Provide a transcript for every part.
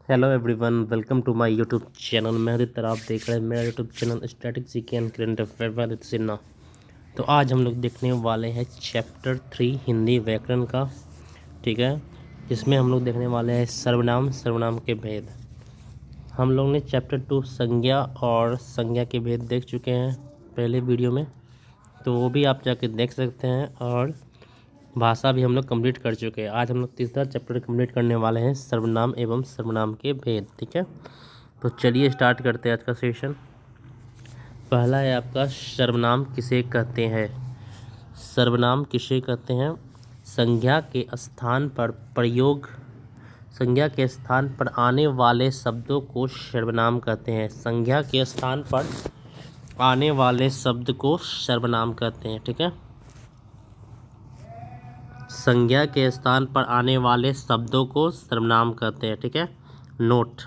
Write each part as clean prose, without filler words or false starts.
Hello everyone, welcome to my YouTube channel. मैं अधितर आप देख रहे हैं मेरा YouTube channel static GK and current affair by Aditya Sinha. तो आज हम लोग देखने वाले हैं चैप्टर 3 हिंदी व्याकरण का, ठीक है, जिसमें हम लोग देखने वाले हैं सर्वनाम के भेद। हम लोग ने चैप्टर 2 संज्ञा और संज्ञा के भेद देख चुके हैं पहले वीडियो में, तो वो भी आप जाके देख सकते हैं। और भाषा भी हम लोग कंप्लीट कर चुके हैं। आज हम लोग तीसरा चैप्टर कंप्लीट करने वाले हैं सर्वनाम एवं सर्वनाम के भेद, ठीक है। तो चलिए स्टार्ट करते हैं आज का सेशन। पहला है आपका सर्वनाम किसे कहते हैं। सर्वनाम किसे कहते हैं? संज्ञा के स्थान पर आने वाले शब्दों को सर्वनाम कहते हैं। संज्ञा के स्थान पर आने वाले शब्द को सर्वनाम कहते हैं, ठीक है। संज्ञा के स्थान पर आने वाले शब्दों को सर्वनाम कहते हैं, ठीक है। नोट: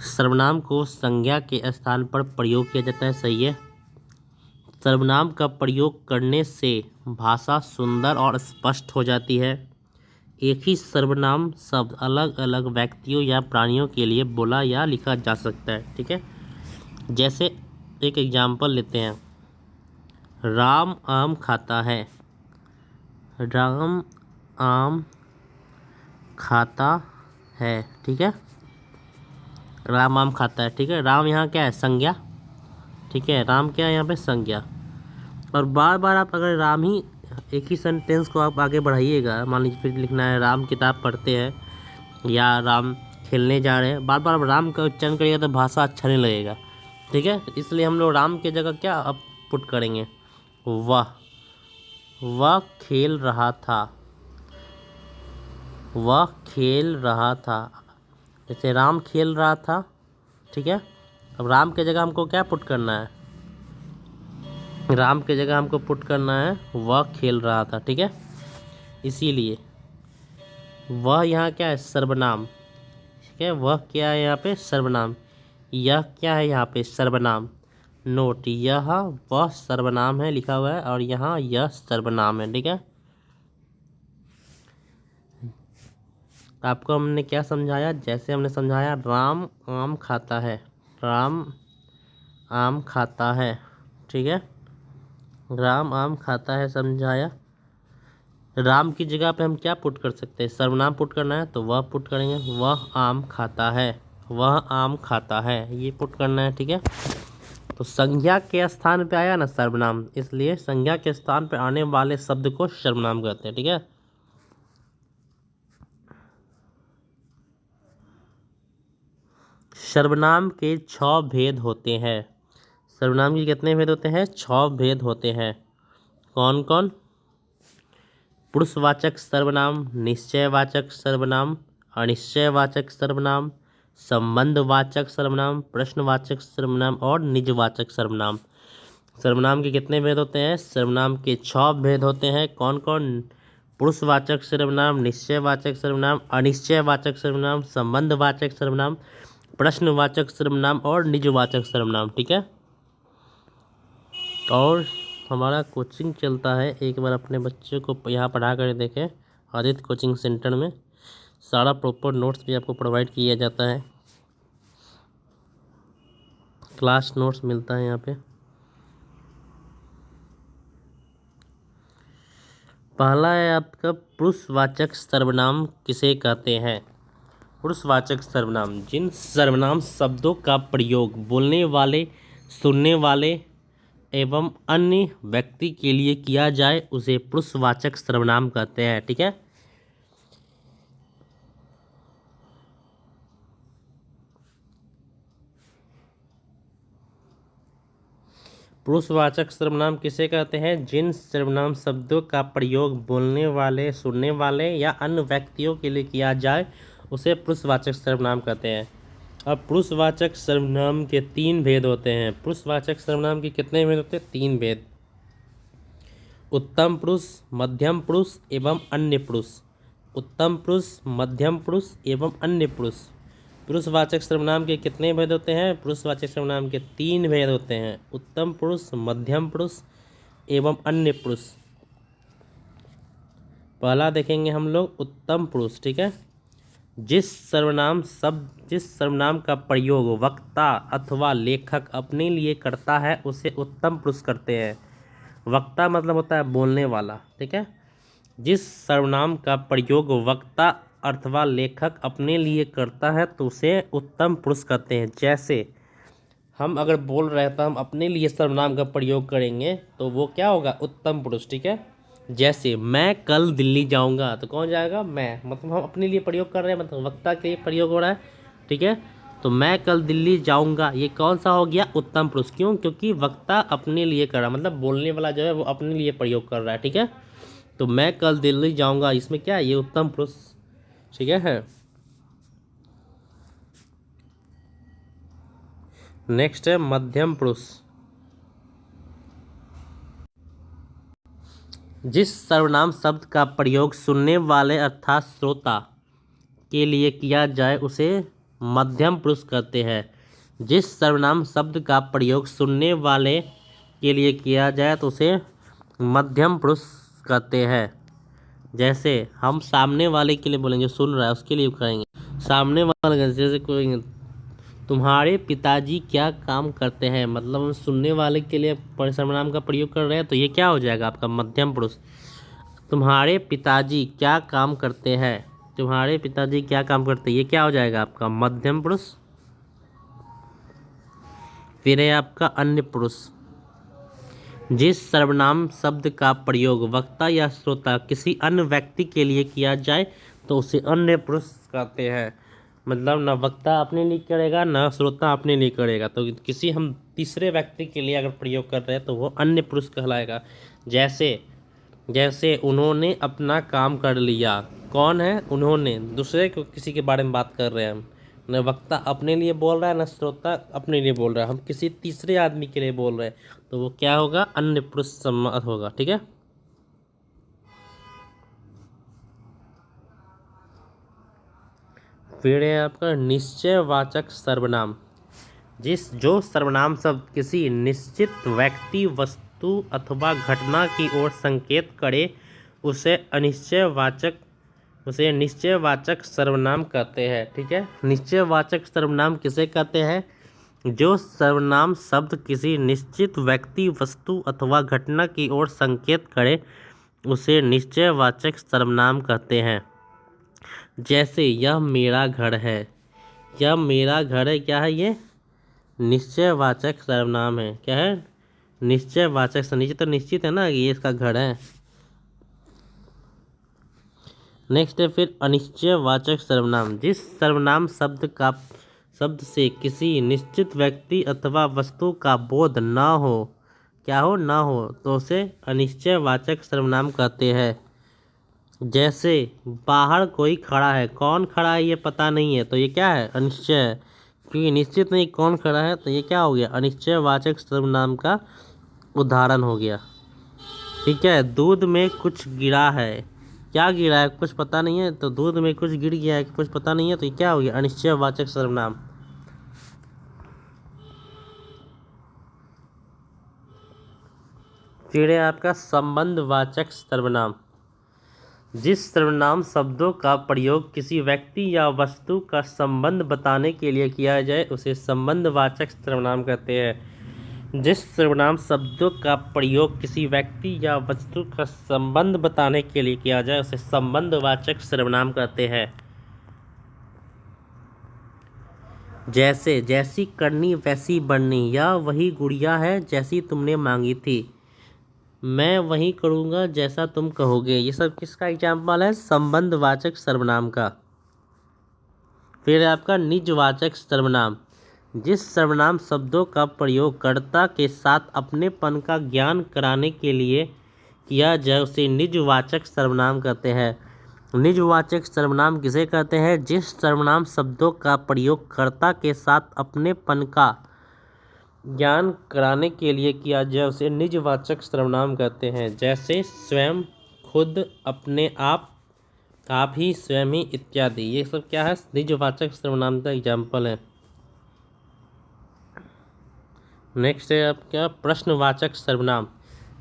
सर्वनाम को संज्ञा के स्थान पर प्रयोग किया जाता है, सही है। सर्वनाम का प्रयोग करने से भाषा सुंदर और स्पष्ट हो जाती है। एक ही सर्वनाम शब्द अलग अलग व्यक्तियों या प्राणियों के लिए बोला या लिखा जा सकता है, ठीक है। जैसे एक एग्जाम्पल लेते हैं, राम आम खाता है। राम आम खाता है, ठीक है। राम आम खाता है, ठीक है। राम यहाँ क्या है? संज्ञा, ठीक है। राम क्या है यहाँ पे? संज्ञा। और बार बार आप अगर राम ही एक ही सेंटेंस को आप आगे बढ़ाइएगा, मान लीजिए फिर लिखना है राम किताब पढ़ते हैं या राम खेलने जा रहे हैं, बार बार आप राम का उच्चारण करिएगा तो भाषा अच्छा नहीं लगेगा, ठीक है। इसलिए हम लोग राम की जगह क्या अब पुट करेंगे? वह खेल रहा था। वह खेल रहा था। जैसे राम खेल रहा था, ठीक है। अब राम के जगह हमको क्या पुट करना है? राम के जगह हमको पुट करना है वह खेल रहा था, ठीक है। इसीलिए वह यहाँ क्या है? सर्वनाम, ठीक है। वह क्या है यहाँ पे? सर्वनाम। यह क्या है यहाँ पे? सर्वनाम। नोट: यह वह सर्वनाम है लिखा हुआ है और यहाँ यह सर्वनाम है, ठीक है। आपको हमने क्या समझाया? जैसे हमने समझाया राम आम खाता है। राम आम खाता है, ठीक है। राम आम खाता है समझाया। राम की जगह पे हम क्या पुट कर सकते हैं? सर्वनाम पुट करना है तो वह पुट करेंगे, वह आम खाता है। वह आम खाता है, ये पुट करना है, ठीक है। तो संज्ञा के स्थान पे आया ना सर्वनाम, इसलिए संज्ञा के स्थान पे आने वाले शब्द को सर्वनाम कहते हैं, ठीक है। सर्वनाम के 6 भेद होते हैं। सर्वनाम के कितने भेद होते हैं? 6 भेद होते हैं। कौन कौन? पुरुषवाचक सर्वनाम, निश्चयवाचक सर्वनाम, अनिश्चयवाचक सर्वनाम, संबंधवाचक सर्वनाम, प्रश्नवाचक सर्वनाम और निजवाचक सर्वनाम। सर्वनाम के कितने भेद होते हैं? सर्वनाम के 6 भेद होते हैं। कौन कौन? पुरुषवाचक सर्वनाम, निश्चयवाचक सर्वनाम, अनिश्चयवाचक सर्वनाम, संबंधवाचक सर्वनाम, प्रश्नवाचक सर्वनाम और निजवाचक सर्वनाम, ठीक है। और हमारा कोचिंग चलता है, एक बार अपने बच्चे को यहाँ पढ़ा कर देखें, आदित्य कोचिंग सेंटर में सारा प्रॉपर नोट्स भी आपको प्रोवाइड किया जाता है। क्लास नोट्स मिलता है यहाँ पे। पहला है आपका पुरुषवाचक सर्वनाम किसे कहते हैं। पुरुषवाचक सर्वनाम: जिन सर्वनाम शब्दों का प्रयोग बोलने वाले, सुनने वाले एवं अन्य व्यक्ति के लिए किया जाए उसे पुरुषवाचक सर्वनाम कहते हैं, ठीक है। पुरुषवाचक सर्वनाम किसे कहते हैं? जिन सर्वनाम शब्दों का प्रयोग बोलने वाले, सुनने वाले या अन्य व्यक्तियों के लिए किया जाए उसे पुरुषवाचक सर्वनाम कहते हैं। अब पुरुषवाचक सर्वनाम के 3 भेद होते हैं। पुरुषवाचक सर्वनाम के कितने भेद होते हैं? 3 भेद: उत्तम पुरुष, मध्यम पुरुष एवं अन्य पुरुष। उत्तम पुरुष, मध्यम पुरुष एवं अन्य पुरुष। पुरुषवाचक सर्वनाम के कितने भेद होते हैं? पुरुषवाचक सर्वनाम के 3 भेद होते हैं: उत्तम पुरुष, मध्यम पुरुष एवं अन्य पुरुष। पहला देखेंगे हम लोग उत्तम पुरुष, ठीक है। जिस सर्वनाम का प्रयोग वक्ता अथवा लेखक अपने लिए करता है उसे उत्तम पुरुष कहते हैं। वक्ता मतलब होता है बोलने वाला, ठीक है। जिस सर्वनाम का प्रयोग वक्ता अथवा लेखक अपने लिए करता है तो उसे उत्तम पुरुष कहते हैं। जैसे हम अगर बोल रहे हैं तो हम अपने लिए सर्वनाम का प्रयोग करेंगे तो वो क्या होगा, उत्तम पुरुष, ठीक है। जैसे मैं कल दिल्ली जाऊंगा तो कौन जाएगा, मैं, मतलब हम अपने लिए प्रयोग कर रहे हैं, मतलब वक्ता के लिए प्रयोग हो रहा है, ठीक है। तो मैं कल दिल्ली जाऊंगा, ये कौन सा हो गया, उत्तम पुरुष। क्यों, क्योंकि वक्ता अपने लिए कर रहा है, मतलब बोलने वाला जो है वो अपने लिए प्रयोग कर रहा है, ठीक है। तो मैं कल दिल्ली जाऊंगा, इसमें क्या है, ये उत्तम पुरुष, ठीक है। नेक्स्ट है मध्यम पुरुष। जिस सर्वनाम शब्द का प्रयोग सुनने वाले अर्थात श्रोता के लिए किया जाए उसे मध्यम पुरुष कहते हैं। जिस सर्वनाम शब्द का प्रयोग सुनने वाले के लिए किया जाए तो उसे मध्यम पुरुष कहते हैं। जैसे हम सामने वाले के लिए बोलेंगे, सुन रहा है उसके लिए करेंगे सामने वाले, जैसे कोई तुम्हारे पिताजी क्या काम करते हैं, मतलब हम सुनने वाले के लिए सर्वनाम का प्रयोग कर रहे हैं तो ये क्या हो जाएगा आपका मध्यम पुरुष। तुम्हारे पिताजी क्या काम करते हैं, तुम्हारे पिताजी क्या काम करते हैं, ये क्या हो जाएगा आपका मध्यम पुरुष। फिर है आपका अन्य पुरुष। जिस सर्वनाम शब्द का प्रयोग वक्ता या श्रोता किसी अन्य व्यक्ति के लिए किया जाए तो उसे अन्य पुरुष कहते हैं। मतलब न वक्ता अपने लिए करेगा न श्रोता अपने लिए करेगा, तो किसी हम तीसरे व्यक्ति के लिए अगर प्रयोग कर रहे हैं तो वो अन्य पुरुष कहलाएगा। जैसे उन्होंने अपना काम कर लिया, कौन है, उन्होंने, दूसरे को किसी के बारे में बात कर रहे हैं हम, न वक्ता अपने लिए बोल रहा है न श्रोता अपने लिए बोल रहा है, हम किसी तीसरे आदमी के लिए बोल रहे हैं तो वो क्या होगा, अन्य पुरुष सम्मत होगा, ठीक है। फिर है आपका निश्चयवाचक सर्वनाम। जो सर्वनाम शब्द किसी निश्चित व्यक्ति, वस्तु अथवा घटना की ओर संकेत करे उसे निश्चयवाचक सर्वनाम कहते हैं, ठीक है। निश्चयवाचक सर्वनाम किसे कहते हैं, जो सर्वनाम शब्द किसी निश्चित व्यक्ति, वस्तु अथवा घटना की ओर संकेत करे उसे निश्चयवाचक सर्वनाम कहते हैं। जैसे यह मेरा घर है, यह मेरा घर है, क्या है ये, निश्चयवाचक सर्वनाम है, क्या है, निश्चयवाचक। नीचे तो निश्चित है ना ये इसका घर है। नेक्स्ट है फिर अनिश्चयवाचक सर्वनाम। जिस सर्वनाम शब्द से किसी निश्चित व्यक्ति अथवा वस्तु का बोध न हो, क्या हो, न हो, तो उसे अनिश्चयवाचक सर्वनाम कहते हैं। जैसे बाहर कोई खड़ा है, कौन खड़ा है ये पता नहीं है तो ये क्या है, अनिश्चय है, क्योंकि निश्चित नहीं कौन खड़ा है तो ये क्या हो गया, अनिश्चयवाचक सर्वनाम का उदाहरण हो गया, ठीक है। दूध में कुछ गिरा है, क्या गिरा है, कुछ पता नहीं है, तो दूध में कुछ गिर गया है, कुछ पता नहीं है तो ये क्या हो गया, अनिश्चयवाचक सर्वनाम। फिर है आपका संबंधवाचक सर्वनाम। जिस सर्वनाम शब्दों का प्रयोग किसी व्यक्ति या वस्तु का संबंध बताने के लिए किया जाए उसे संबंधवाचक सर्वनाम कहते हैं। जिस सर्वनाम शब्दों का प्रयोग किसी व्यक्ति या वस्तु का संबंध बताने के लिए किया जाए उसे संबंधवाचक सर्वनाम कहते हैं। जैसे जैसी करनी वैसी बननी, या वही गुड़िया है जैसी तुमने मांगी थी, मैं वही करूँगा जैसा तुम कहोगे, ये सब किसका एग्जाम्पल है, संबंधवाचक सर्वनाम का। फिर आपका निजवाचक सर्वनाम। जिस सर्वनाम शब्दों का प्रयोग कर्ता के साथ अपनेपन का ज्ञान कराने के लिए किया जाए उसे निजवाचक सर्वनाम कहते हैं। निजवाचक सर्वनाम किसे कहते हैं, जिस सर्वनाम शब्दों का प्रयोग कर्ता के साथ अपनेपन का ज्ञान कराने के लिए किया जाए उसे निजवाचक सर्वनाम कहते हैं। जैसे स्वयं, खुद, अपने आप ही, स्वयं ही इत्यादि, ये सब क्या है, निजवाचक सर्वनाम का एग्जाम्पल है। नेक्स्ट है आपका प्रश्नवाचक सर्वनाम।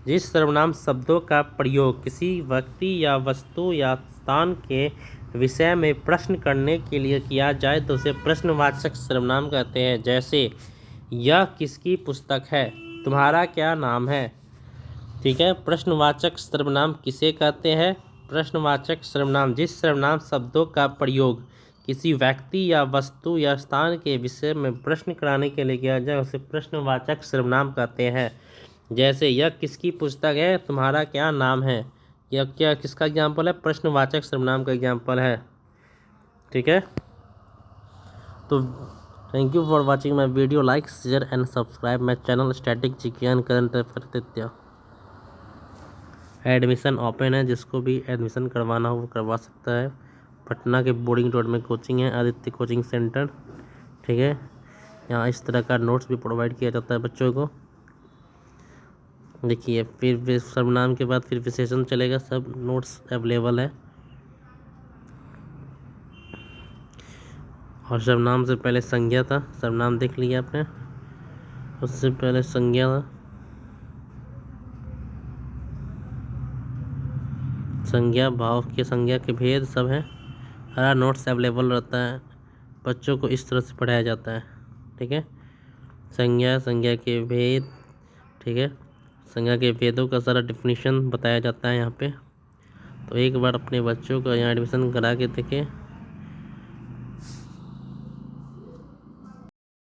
जिस सर्वनाम शब्दों का प्रयोग किसी व्यक्ति या वस्तु या स्थान के विषय में प्रश्न करने के लिए किया जाए तो उसे प्रश्नवाचक सर्वनाम कहते हैं। जैसे यह किसकी पुस्तक है, तुम्हारा क्या नाम है। ठीक है, प्रश्नवाचक सर्वनाम किसे कहते हैं? प्रश्नवाचक सर्वनाम जिस सर्वनाम शब्दों का प्रयोग किसी व्यक्ति या वस्तु या स्थान के विषय में प्रश्न कराने के लिए किया जाए उसे प्रश्नवाचक सर्वनाम कहते हैं। जैसे यह किसकी पुस्तक है, तुम्हारा क्या नाम है, यह क्या किसका एग्जाम्पल है? प्रश्नवाचक सर्वनाम का एग्जाम्पल है। ठीक है, तो thank you for watching my video. Like share and subscribe my channel static GK and current affair. Admission open है, जिसको भी एडमिशन करवाना हो वो करवा सकता है। पटना के बोर्डिंग रोड में कोचिंग है, आदित्य कोचिंग सेंटर। ठीक है, यहाँ इस तरह का नोट्स भी प्रोवाइड किया जाता है बच्चों को। देखिए, फिर सर्वनाम के बाद फिर विशेषण चलेगा, सब नोट्स अवेलेबल है। और सर्वनाम से पहले संज्ञा था, सर्वनाम देख लिया आपने, उससे पहले संज्ञा था। संज्ञा, भाव के संज्ञा के भेद सब है, हरा नोट्स अवेलेबल रहता है, बच्चों को इस तरह से पढ़ाया जाता है। ठीक है, संज्ञा, संज्ञा के भेद। ठीक है, संज्ञा के भेदों का सारा डिफिनीशन बताया जाता है यहाँ पे। तो एक बार अपने बच्चों को यहाँ एडमिशन करा के देखें।